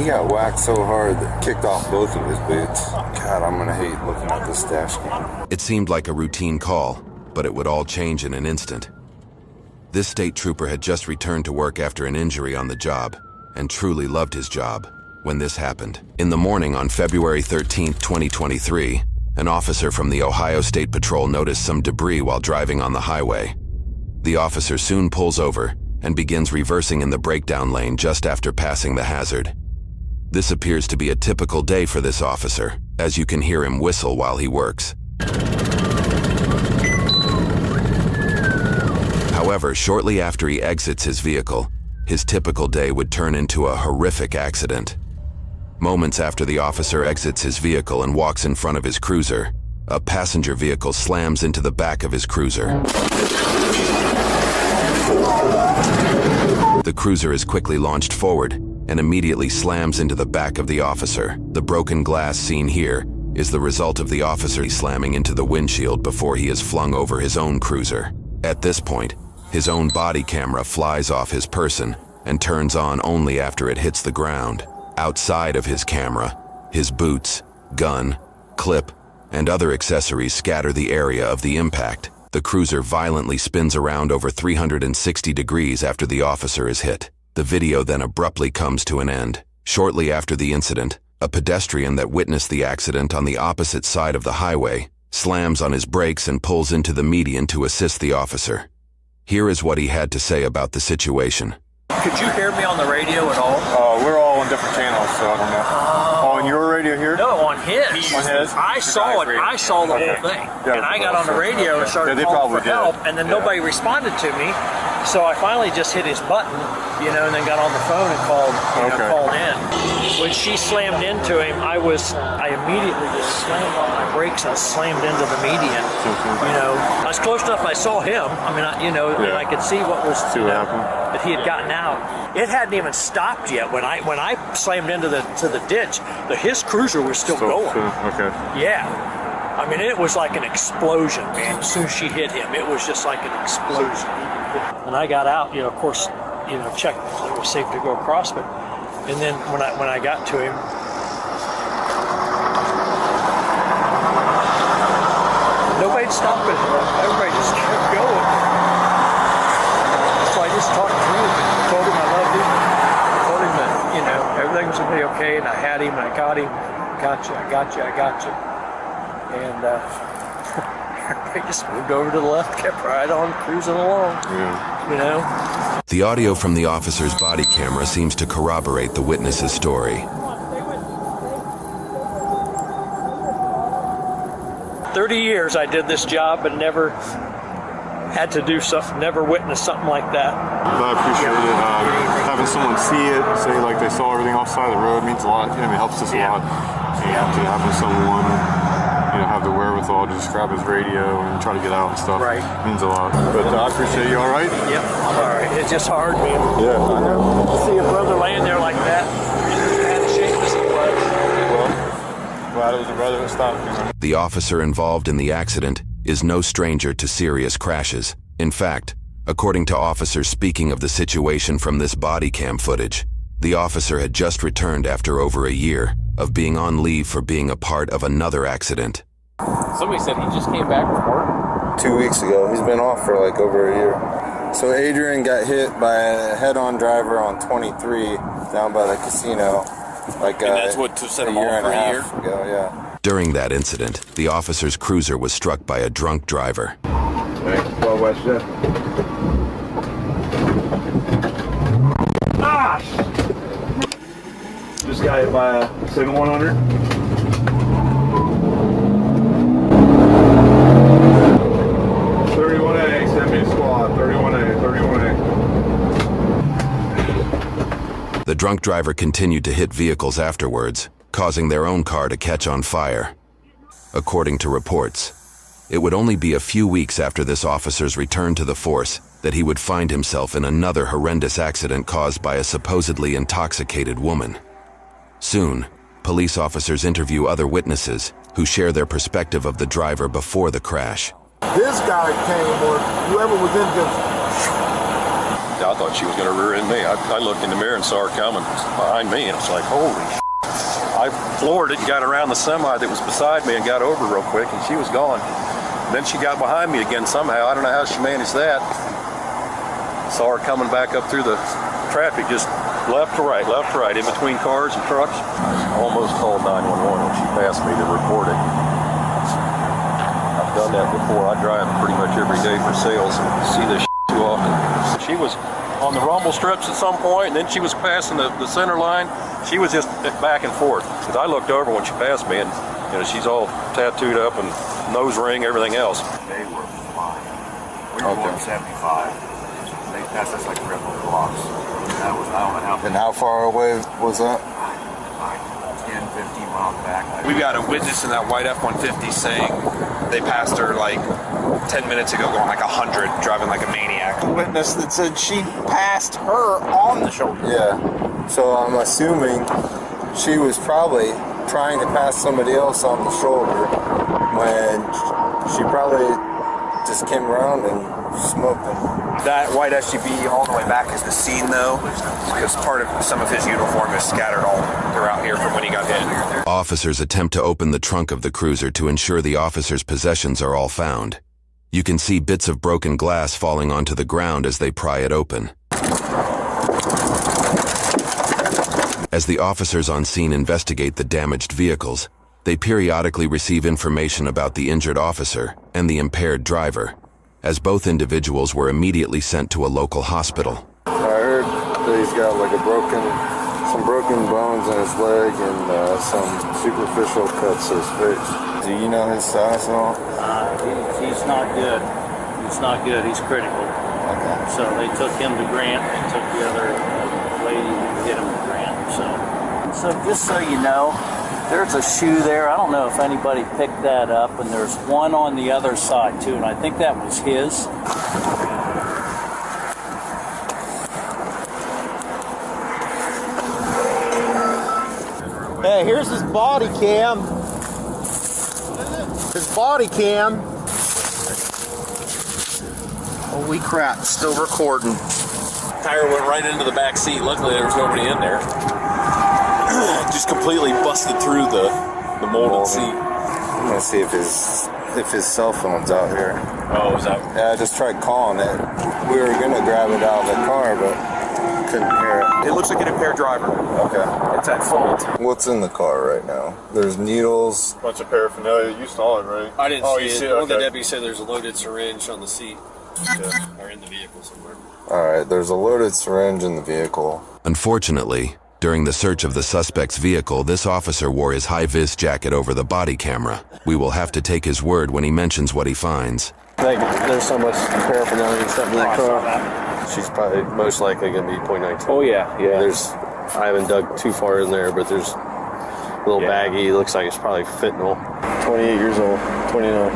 he got whacked so hard that kicked off both of his boots. God, I'm gonna hate looking at this dash cam. It seemed like a routine call, but it would all change in an instant. This state trooper had just returned to work after an injury on the job, and truly loved his job when this happened. In the morning on February 13th, 2023, an officer from the Ohio State Patrol noticed some debris while driving on the highway. The officer soon pulls over and begins reversing in the breakdown lane just after passing the hazard. This appears to be a typical day for this officer, as you can hear him whistle while he works. However, shortly after he exits his vehicle, his typical day would turn into a horrific accident. Moments after the officer exits his vehicle and walks in front of his cruiser, a passenger vehicle slams into the back of his cruiser. The cruiser is quickly launched forward and immediately slams into the back of the officer. The broken glass seen here is the result of the officer slamming into the windshield before he is flung over his own cruiser. At this point, his own body camera flies off his person and turns on only after it hits the ground. Outside of his camera, his boots, gun, clip, and other accessories scatter the area of the impact. The cruiser violently spins around over 360 degrees after the officer is hit. The video then abruptly comes to an end. Shortly after the incident, a pedestrian that witnessed the accident on the opposite side of the highway slams on his brakes and pulls into the median to assist the officer. Here is what he had to say about the situation. Could you hear me on the radio at all? We're all on different channels, so I don't know. On your radio here? No, on his. On his? I saw it. I saw the whole thing. Yeah, and I got on the radio and started calling for help, and then nobody responded to me. So I finally just hit his button, and then got on the phone and called in. When she slammed into him, I immediately just slammed on my brakes and slammed into the median. I was close enough. I saw him. And I could see what was that he had gotten out. It hadn't even stopped yet when I slammed into the ditch. His cruiser was still going. Okay. Yeah. It was like an explosion, man. As soon as she hit him, it was just like an explosion. And I got out, of course, checked if it was safe to go across, and then when I got to him, nobody stopped it. Everybody just kept going. So I just talked to him and told him I loved him. I told him that, everything was going to be okay, and I had him, and I got him. I got you. And everybody just moved over to the left, kept right on cruising along, The audio from the officer's body camera seems to corroborate the witness's story. 30 years I did this job, but never had to do something, never witnessed something like that. I appreciate it. Having someone see it, say like they saw everything off the side of the road means a lot. It helps us a lot. And having someone have the wherewithal to just grab his radio and try to get out and stuff means a lot. But I appreciate you. All right? Yep, I'm all right. It's just hard, man. Yeah, I know. To see a brother laying there like that, kind of shape as he was. Well, glad it was a brother that stopped. The officer involved in the accident is no stranger to serious crashes. In fact, according to officers speaking of the situation from this body cam footage, the officer had just returned after over a year of being on leave for being a part of another accident. Somebody said he just came back from work 2 weeks ago. He's been off for like over a year. So Adrian got hit by a head-on driver on 23 down by the casino. And that's what set him off for a year? Ago, yeah. During that incident, the officer's cruiser was struck by a drunk driver. Hey, 12 West Jet. Just got hit by a 7100. Send me a squad. 31A. The drunk driver continued to hit vehicles afterwards, causing their own car to catch on fire. According to reports, it would only be a few weeks after this officer's return to the force that he would find himself in another horrendous accident caused by a supposedly intoxicated woman. Soon, police officers interview other witnesses who share their perspective of the driver before the crash. This guy came, or whoever was in this, I thought she was going to rear end me. I looked in the mirror and saw her coming behind me, and it's like, holy shit. I floored it and got around the semi that was beside me and got over real quick, and she was gone. And then she got behind me again somehow. I don't know how she managed that. Saw her coming back up through the traffic, just left to right, in between cars and trucks. Almost called 911 when she passed me to report it. I've done that before. I drive pretty much every day for sales and see this too often. She was on the rumble strips at some point, and then she was passing the center line. She was just back and forth. Because I looked over when she passed me, and she's all tattooed up and nose ring, everything else. They were flying. We were going 75. They passed us like red blocks. That was, I don't know how. And how far away was that? 10, 15 miles back. We've got a witness in that white F-150 saying they passed her like 10 minutes ago going like 100, driving like a maniac. A witness that said she passed her on the shoulder. Yeah. So I'm assuming she was probably trying to pass somebody else on the shoulder when she probably just came around and smoked them. That white SUV all the way back is the scene though, because part of some of his uniform is scattered all throughout here from when he got hit. Officers attempt to open the trunk of the cruiser to ensure the officer's possessions are all found. You can see bits of broken glass falling onto the ground as they pry it open. As the officers on scene investigate the damaged vehicles, they periodically receive information about the injured officer and the impaired driver, as both individuals were immediately sent to a local hospital. I heard that he's got like some broken bones in his leg and some superficial cuts to his face. Do you know his status at all? He's not good. He's not good. He's critical. Okay. So they took him to Grant. They took the other lady who hit him to Grant. So just so you know, there's a shoe there. I don't know if anybody picked that up, and there's one on the other side too, and I think that was his. Hey, here's his body cam. His body cam. Holy crap, still recording. Tire went right into the back seat. Luckily, there was nobody in there. Just completely busted through the molded seat. I'm gonna see if his cell phone's out here. Oh, is that? Yeah, I just tried calling it. We were gonna grab it out of the car, but couldn't hear it. It looks like an impaired driver. Okay. It's at fault. What's in the car right now? There's needles. Bunch of paraphernalia. You saw it, right? I didn't see it. Okay. One of the deputies said there's a loaded syringe on the seat. Or in the vehicle somewhere. Alright, there's a loaded syringe in the vehicle. Unfortunately, during the search of the suspect's vehicle, this officer wore his high-vis jacket over the body camera. We will have to take his word when he mentions what he finds. There's so much paraphernalia and stuff in that car. She's probably most likely going to be .19. Oh yeah. I haven't dug too far in there, but there's a little baggie. Looks like it's probably fentanyl. 28 years old, 29.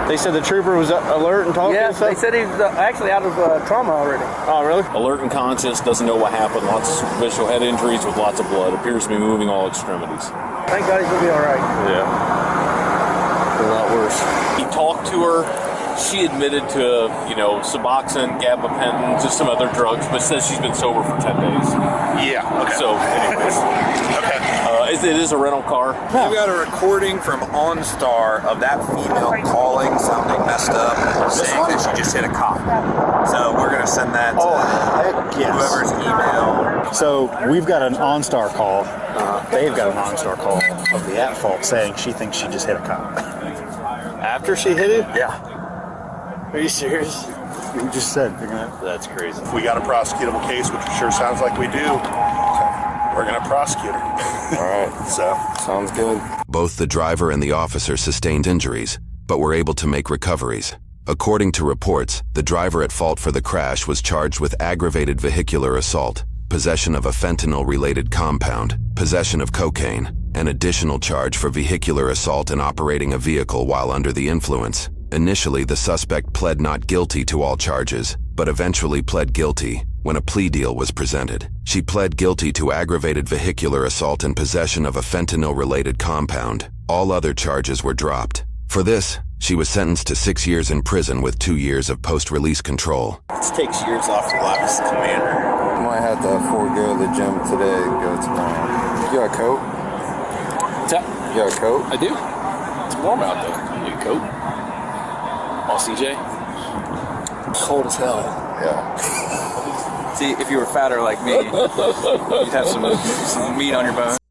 They said the trooper was alert and talking and stuff? They said he was actually out of trauma already. Oh, really? Alert and conscious, doesn't know what happened. Lots of superficial head injuries with lots of blood. Appears to be moving all extremities. Thank God he's going to be all right. Yeah. A lot worse. He talked to her. She admitted to, Suboxone, gabapentin, just some other drugs, but says she's been sober for 10 days. Yeah. Okay. So, anyways. Okay. It is a rental car. We got a recording from OnStar of that female calling, sounding messed up, saying that she just hit a cop. So we're gonna send that to whoever's email. So we've got an OnStar call. They've got an OnStar call of the at fault saying she thinks she just hit a cop. After she hit it? Yeah. Are you serious? You just said they're gonna. That's crazy. If we got a prosecutable case, which it sure sounds like we do, we're going to prosecute her. All right. So sounds good. Both the driver and the officer sustained injuries, but were able to make recoveries. According to reports, the driver at fault for the crash was charged with aggravated vehicular assault, possession of a fentanyl-related compound, possession of cocaine, an additional charge for vehicular assault and operating a vehicle while under the influence. Initially, the suspect pled not guilty to all charges, but eventually pled guilty when a plea deal was presented. She pled guilty to aggravated vehicular assault and possession of a fentanyl-related compound. All other charges were dropped. For this, She was sentenced to 6 years in prison with 2 years of post-release control. This takes years off your life as a commander. I might have to forego the gym today and go tomorrow. You got a coat? What's that? You got a coat? I do. It's warm out though. You need a coat? All CJ? Cold as hell. Yeah. See, if you were fatter like me, you'd have some meat on your bones.